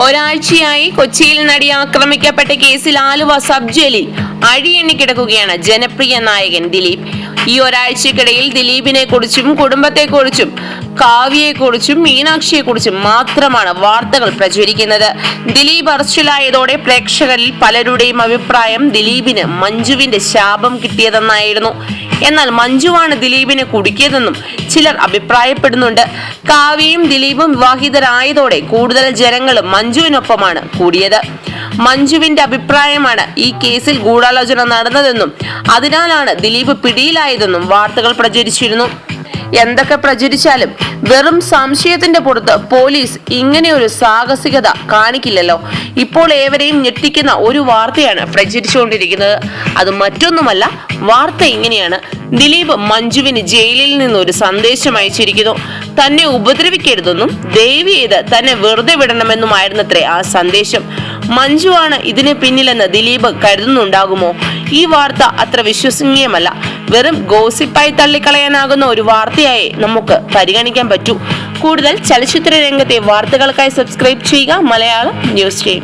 ഒരാഴ്ചയായി കൊച്ചിയിൽ നടി ആക്രമിക്കപ്പെട്ട കേസിൽ ആലുവ സബ് ജയിലിൽ അഴിയെണ്ണി കിടക്കുകയാണ് ജനപ്രിയ നായകൻ ദിലീപ്. ഈ ഒരാഴ്ചക്കിടയിൽ ദിലീപിനെ കുറിച്ചും കുടുംബത്തെക്കുറിച്ചും കാവ്യയെക്കുറിച്ചും മീനാക്ഷിയെക്കുറിച്ചും മാത്രമാണ് വാർത്തകൾ പ്രചരിക്കുന്നത്. ദിലീപ് അറസ്റ്റിലായതോടെ പ്രേക്ഷകരിൽ പലരുടെയും അഭിപ്രായം ദിലീപിന് മഞ്ജുവിന്റെ ശാപം കിട്ടിയതെന്നായിരുന്നു. എന്നാൽ മഞ്ജുവാണ് ദിലീപിനെ കുടുക്കിയതെന്നും ചിലർ അഭിപ്രായപ്പെടുന്നുണ്ട്. കാവ്യയും ദിലീപും വിവാഹിതരായതോടെ കൂടുതൽ ജനങ്ങളും മഞ്ജുവിനൊപ്പമാണ് കൂടിയത്. മഞ്ജുവിന്റെ അഭിപ്രായമാണ് ഈ കേസിൽ ഗൂഢാലോചന നടന്നതെന്നും അതിനാലാണ് ദിലീപ് പിടിയിലായതെന്നും വാർത്തകൾ പ്രചരിച്ചിരുന്നു. എന്തൊക്കെ പ്രചരിച്ചാലും വെറും സംശയത്തിന്റെ പുറത്ത് പോലീസ് ഇങ്ങനെയൊരു സാഹസികത കാണിക്കില്ലല്ലോ. ഇപ്പോൾ ഏവരെയും ഞെട്ടിക്കുന്ന ഒരു വാർത്തയാണ് പ്രചരിച്ചുകൊണ്ടിരിക്കുന്നത്. അത് മറ്റൊന്നുമല്ല, വാർത്ത ഇങ്ങനെയാണ്: ദിലീപ് മഞ്ജുവിന് ജയിലിൽ നിന്നൊരു സന്ദേശം അയച്ചിരിക്കുന്നു. തന്നെ ഉപദ്രവിക്കരുതെന്നും ദയവ് ചെയ്ത് തന്നെ വെറുതെ വിടണമെന്നുമായിരുന്നത്രേ ആ സന്ദേശം. മഞ്ജുവാണ് ഇതിന് പിന്നിലെന്ന് ദിലീപ് കരുതുന്നുണ്ടാകുമോ? ഈ വാർത്ത അത്ര വിശ്വസനീയമല്ല. വെറും ഗോസിപ്പായി തള്ളിക്കളയാനാകുന്ന ഒരു വാർത്തയായി നമുക്ക് പരിഗണിക്കാൻ പറ്റൂ. കൂടുതൽ ചലച്ചിത്ര രംഗത്തെ വാർത്തകൾക്കായി സബ്സ്ക്രൈബ് ചെയ്യുക മലയാളം ന്യൂസ് ടൈം.